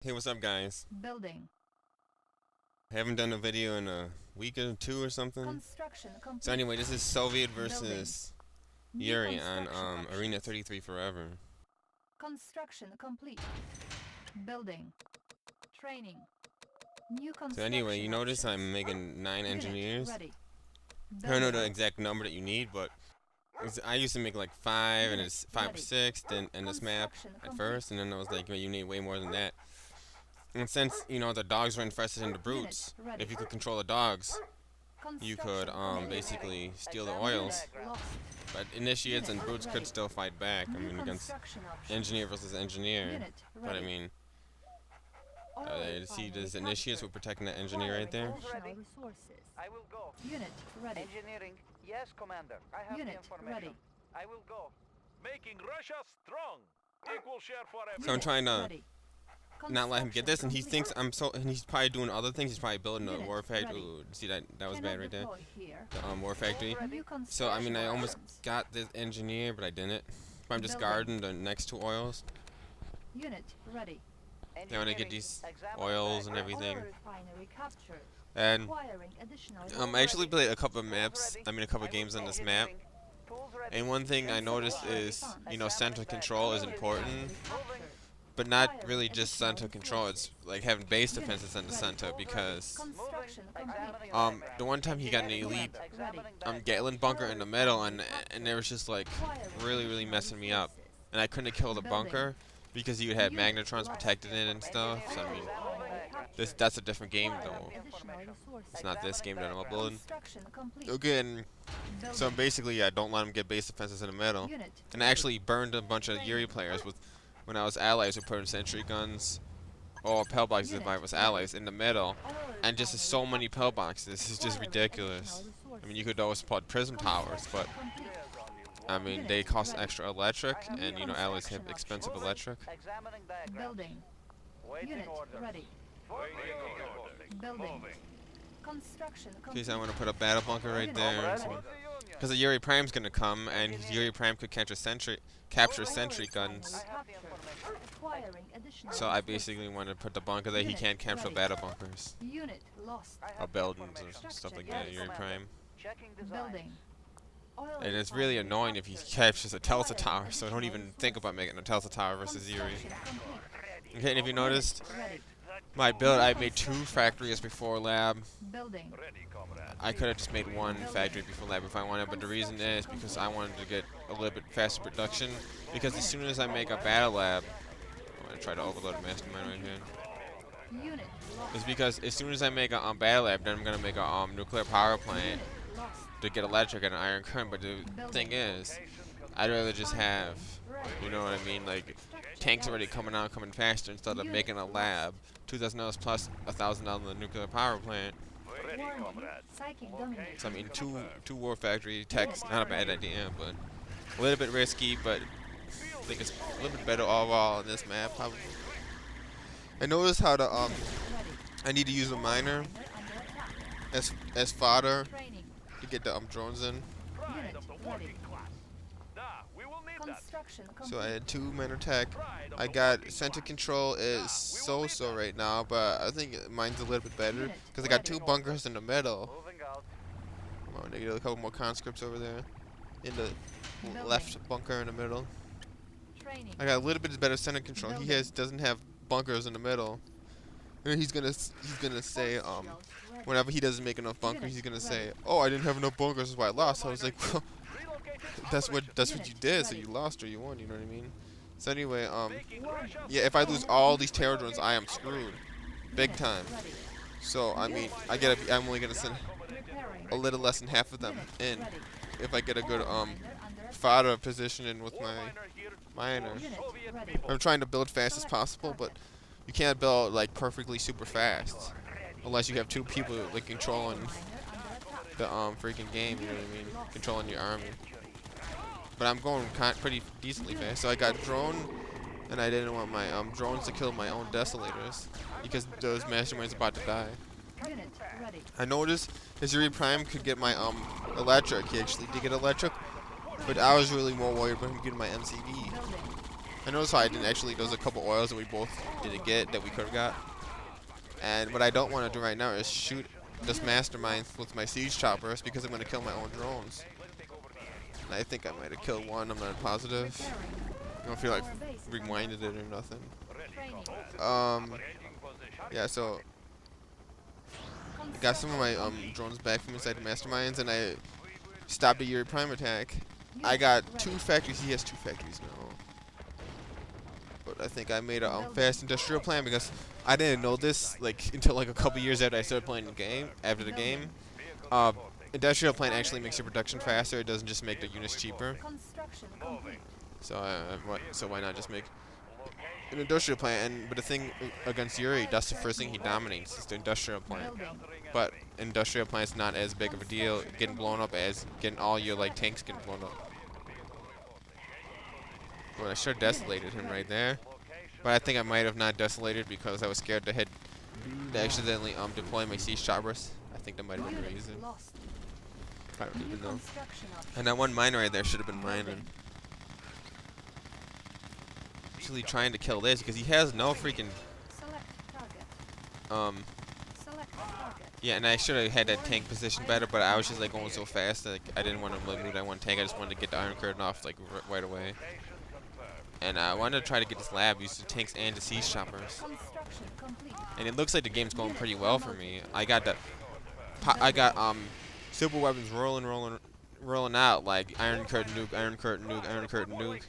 Hey, what's up, guys? Building. I haven't done a video in a week or two or something. Construction So complete. anyway, this is Soviet Building. versus New Yuri on construction options. Arena 33 Forever. Construction complete. Building. Training. New So construction anyway, you notice options. I'm making 9 Unit engineers. ready. I don't know Building. the exact number that you need, but I used to make like 5, and it's 5 or Ready. 6 in this map Construction at complete. first, and then I was like, you need way more than that. And since, the dogs were infested into brutes, Unit ready. if you could control the dogs, you could Construction complete. basically steal the oils. Unit lost. But initiates and Unit brutes ready. could still fight back. I New mean, against construction options. engineer versus engineer. Unit But I ready. mean, Oil see, refinery there's initiates were captured. protecting that engineer right there. Additional resources. I will go. Unit ready. Engineering, yes, Commander. I have Unit the information. ready. I will go. Making Russia strong. Equal share for So I'm everyone. trying to Ready. not let him get this, and he Construction thinks I'm so, and he's probably doing other things. He's probably building a Unit war factory. ready. Ooh, see that was Cannot bad right there. deploy here. The war factory. New So I mean, I almost construction got this engineer, but I didn't. But I'm just Building. guarding the next two oils. options. Unit ready. Now when I get these oils and everything, Oil refinery captured. and Acquiring additional I actually played a couple of maps. I mean, a couple of games on this map. And one thing I noticed is, center control is important, but not really just center control. It's like having base defenses in the center, because Construction complete. the one time he got an elite Ready. Gatling bunker in the middle, and they was just like really messing me up, and I couldn't kill the bunker because he would have magnetrons protecting it and stuff. So I mean, that's a different game though. It's not this game that I'm uploading. Construction complete. Okay, and so Building. basically, yeah, don't let him get base defenses in the middle. Unit And I actually burned a bunch of Yuri players with, when I was allies who put in sentry guns, or pillboxes if I was allies in the middle, Oil and just refinery so many captured. pillboxes. It's just Acquiring ridiculous. additional I mean, you could always put prism towers, but Construction complete. I mean, they cost extra electric, and allies have expensive electric. Examining diagram. Building. Waiting Unit order. ready. Waiting order. Building. Construction Okay, complete. so I want to put a battle bunker right there, because the Yuri Prime's gonna come, and Yuri Prime could capture sentry guns. I have the information. Acquiring additional So I resources. basically want to put the bunker that he can't capture battle bunkers Unit lost. I or have the buildings or information. stuff like Yes, that. Yuri Commander. Prime. Checking design. Building. Oil And it's really refinery annoying if he captured. captures a Telsa Acquiring tower, so don't additional even think about making a Telsa tower versus Yuri. Construction complete. Okay, and if you noticed, Ready. my build, I made 2 factories before lab. Building. Ready, comrade. I could have just made 1 factory before lab if I wanted, but the reason is because I wanted to get a little bit faster production, because as soon as I make a battle lab, I'm going to try to overload a mastermind right here. Unit lost. It's because as soon as I make a battle lab, then I'm going to make a nuclear power plant Unit lost. to get electric and an iron current, but the thing is, I'd rather just have, you know what I mean, like tanks already coming out, coming faster, instead of making a lab, $2,000 plus $1,000 on the nuclear power plant. Ready, Warning. comrade. Psychic domination. So I mean, two war factory techs, not a bad idea, but a little bit risky, but I think it's a little bit better overall on this map, probably. I noticed how the Ready. I need to use a miner Under attack. as fodder Training. to get the drones in. Pride Unit of the ready. working class. Nah, we will need that. Construction complete. So I had 2 miner tech. Pride of I the got working center class. control is so right now, but I think mine's a little bit better Unit because I got ready. 2 bunkers in the middle. Moving out. I'm gonna get a couple more conscripts over there in the Building. left bunker in the middle. Training. I got a little bit better center control. He doesn't have bunkers in the middle. And he's gonna say whenever he doesn't make enough bunkers, he's gonna say, "Oh, I didn't have enough bunkers, that's why I lost." I was like, "Well, Relocating that's what you Unit did. So ready. you lost or you won. You know what I mean?" So anyway, Making Russia yeah, if I lose all these terror drones, I am screwed, big time. Ready. So I mean, I'm only gonna send Repairing. a little less than half of them Unit in ready. if I get a good Oil miner under attack. fodder positioning with war my miner here. miner. For Unit Soviet ready. people. I'm trying to build fast as possible, but you can't build like perfectly super fast unless you have 2 people like controlling Miner under attack. the freaking game. You know what I mean? Controlling your army. But I'm going pretty decently fast. So I got drone, and I didn't want my drones to kill my own desolators because those masterminds about to die. Unit ready. I noticed his Yuri Prime could get my electric. He actually did get electric, but I was really more worried about him getting my MCV. Building. I noticed how I didn't actually. There was a couple oils that we both didn't get that we could have got. And what I don't want to do right now is shoot this mastermind with my siege choppers because I'm going to kill my own drones. And I think I might have killed one. I'm not positive. I don't feel like rewinded it or nothing. Training. Yeah. So I got some of my drones back from inside the masterminds, and I stopped a Yuri Prime attack. I got 2 factories. He has 2 factories now. But I think I made a fast industrial plan because I didn't know this like until like a couple years after I started playing the game. After the game, industrial plan actually makes your production faster. It doesn't just make the units cheaper. Construction complete. So why not just make an industrial plant? But the thing against Yuri, that's the first thing he dominates is the industrial plant. Building. But industrial plant's not as big of a deal getting blown up as getting all your like tanks getting blown up. Well, I sure desolated him right there. But I think I might have not desolated because I was scared to accidentally deploy my siege choppers. I think that might have been the Unit reason. lost. I don't New even know. construction option. And that one miner right there should have been mining. Actually trying to kill this because he has no freaking Select target. Select target. yeah, and I should have had that tank position better, but I was just like going so fast that like, I didn't want to like, move that one tank. I just wanted to get the iron curtain off like right away. And I wanted to try to get this lab, use the tanks and the siege choppers. Construction complete. And it looks like the game's going pretty well for me. I got super weapons rolling out like iron curtain nuke, iron curtain nuke, iron curtain nuke.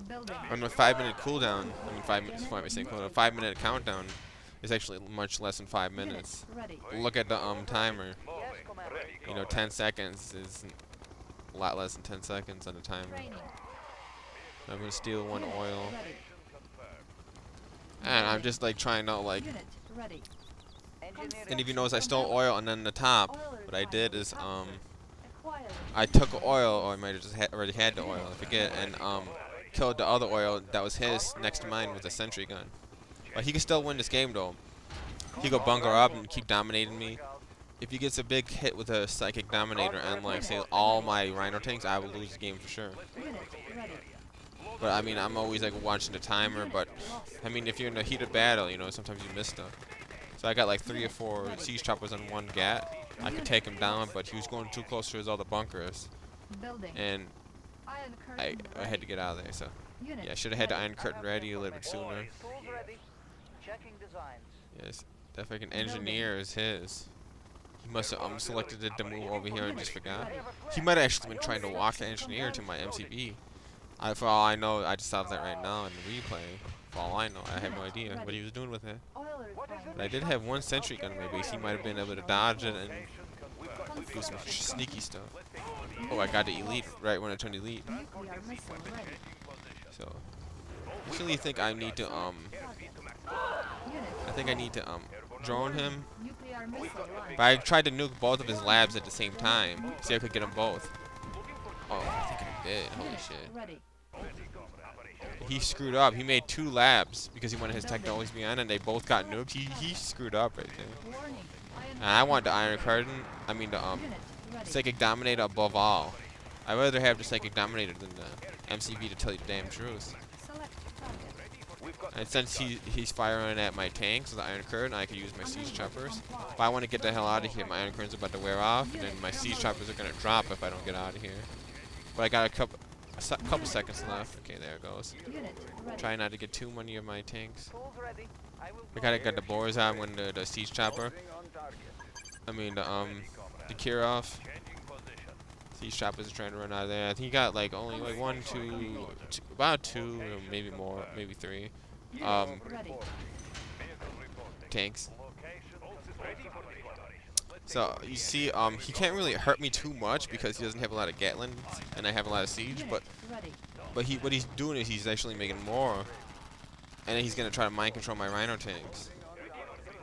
Building. On a 5-minute cooldown, I mean 5 minutes, 5-minute countdown is actually much less than 5 minutes. Ready. Look at the timer. Yes, Commander. You know, 10 seconds is a lot less than 10 seconds on the timer. Training. I'm gonna steal 1 oil, Ready. and I'm just like trying to like. Unit ready. Engineering. And if you notice, I stole oil, and then the top, Oil what I did is Acquiring. I took oil, or I might have just already had the oil, I forget, and killed the other oil that was his next to mine with a sentry gun. But he can still win this game though. He could bunker up and keep dominating me. If he gets a big hit with a psychic dominator and like say all my rhino tanks, I will lose the game for sure. Unit ready. But I mean, I'm always like watching the timer. But I mean, if you're in a heated battle, you know, sometimes you miss stuff. So I got like 3 or 4 siege choppers on one gat. I could take him down, but he was going too close to his other bunkers, Building. and Iron I curtain had to get out of there. So Unit yeah, I should have had the ready. iron curtain ready a little bit sooner. Tools ready. Checking designs. Yes, that freaking engineer is his. He must have selected it to move over here and just forgot. He might have actually been trying to walk the engineer to my MCB. For all I know, I just saw that right now in the replay. For all I know, I have no idea what he was doing with it. Oil refinery. But I did have 1 sentry gun in my base. He might have been able to dodge it and do some sneaky stuff. Oh, I got the elite right when I turned elite. Nuclear missile ready. So, I actually think I need to Unit. drone him. Nuclear missile line. But I tried to nuke both of his labs at the same time. See if I could get them both. Oh, I think I did. Holy shit. Ready. He screwed up. He made 2 labs because he wanted his tech to always be on, and they both got nuked. He screwed up right there. Warning. And I want the iron curtain. I mean the Unit ready. psychic dominator above all. I'd rather have the psychic dominator than the MCV to tell you the damn truth. Select target. And since he's firing at my tanks with the iron curtain, I could use my siege choppers. But I want to get the hell out of here. My iron curtain's about to wear off, and then my siege choppers are gonna drop if I don't get out of here. But I got a couple seconds left. Okay, there it goes. Unit ready. Try not to get too many of my tanks. Tools ready. I will I gotta get the boars out when the siege chopper. I mean the Kirov. Siege choppers are trying to run out of there. I think he got like only like 1, 2, about 2, or maybe more, maybe 3. Ready. Tanks. So you see, he can't really hurt me too much because he doesn't have a lot of Gatlins and I have a lot of siege. Unit But ready. what he's doing is he's actually making more, and then he's gonna try to mind control my rhino tanks.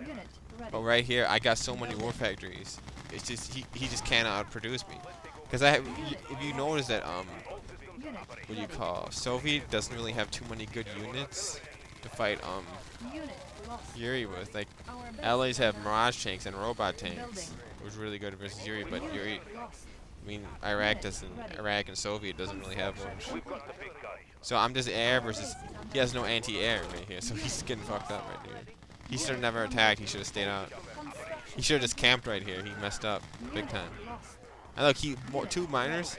Unit ready. But right here, I got so many war factories. It's just he just cannot outproduce me. Because if you notice that Unit what do you call Soviet doesn't really have too many good units to fight Unit lost. Yuri with. Like Our base allies have is Mirage tanks and robot tanks, Building. which is really good versus Yuri. But Unit Yuri lost. I mean, Iraq and Soviet doesn't really have much. We've got the big guy. So I'm just air versus. He has no anti-air right here, so he's getting fucked up right here. He should have never attacked. He should have stayed out. He should have just camped right here. He messed up big time. And look, two miners.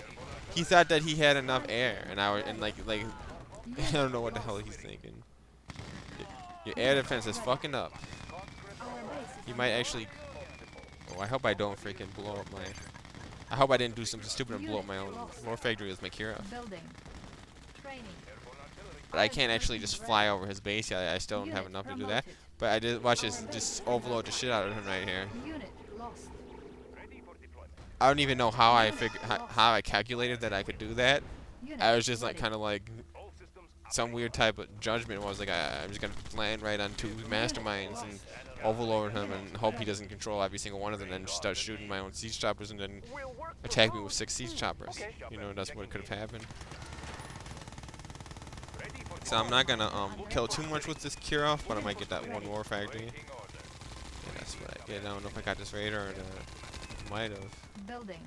He thought that he had enough air, and like I don't know what the hell he's thinking. Your air defense is fucking up. He might actually. Oh, I hope I don't freaking blow up my. I hope I didn't do something stupid and blow up my own war factory with my Kira. Building. Training. But I can't actually just fly over his base yet. I still don't have enough to do that. But I did watch this just overload the shit out of him right here. Unit lost. I don't even know how I how I calculated that I could do that. Unit I was just like ready. kind of like some weird type of judgment. Was like I'm just gonna land right on two masterminds and overload him and hope he doesn't control every single one of them, and then just start shooting my own siege choppers and then attack me with 6 siege choppers. You know, that's what could have happened. So I'm not gonna kill too much with this cure off, but I might get that one war factory. Yeah, that's what I get. I don't know if I got this raider or the might have. Building.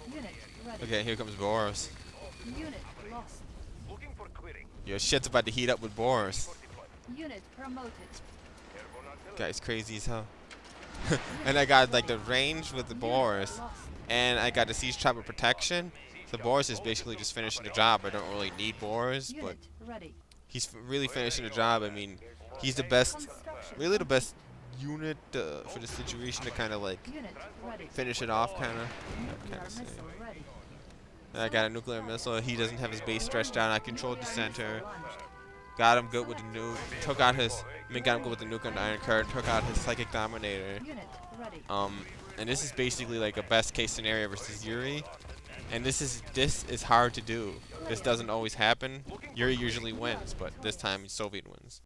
Unit ready. Okay, here comes Boris. Unit lost. Looking for clearing. Your shit's about to heat up with Boris. Unit promoted. Guy's crazy as hell. And I got like the range with the Boris, Lost. and I got the siege chopper protection. So Boris is basically just finishing the job. I don't really need Boris, but Unit ready. he's really finishing the job. I mean, he's the best, Construction. really the best unit for the situation to kind of like Unit ready. finish it off, kind of. Nuclear missile ready. I got a nuclear missile. He doesn't have his base stretched out. I controlled the center. Launched. Got him good with the nuke. Took out his. Got him good with the nuke on the Iron Curtain. Took out his psychic dominator. Unit ready. And this is basically like a best case scenario versus Yuri. And this is hard to do. This doesn't always happen. Yuri usually wins, but this time Soviet wins.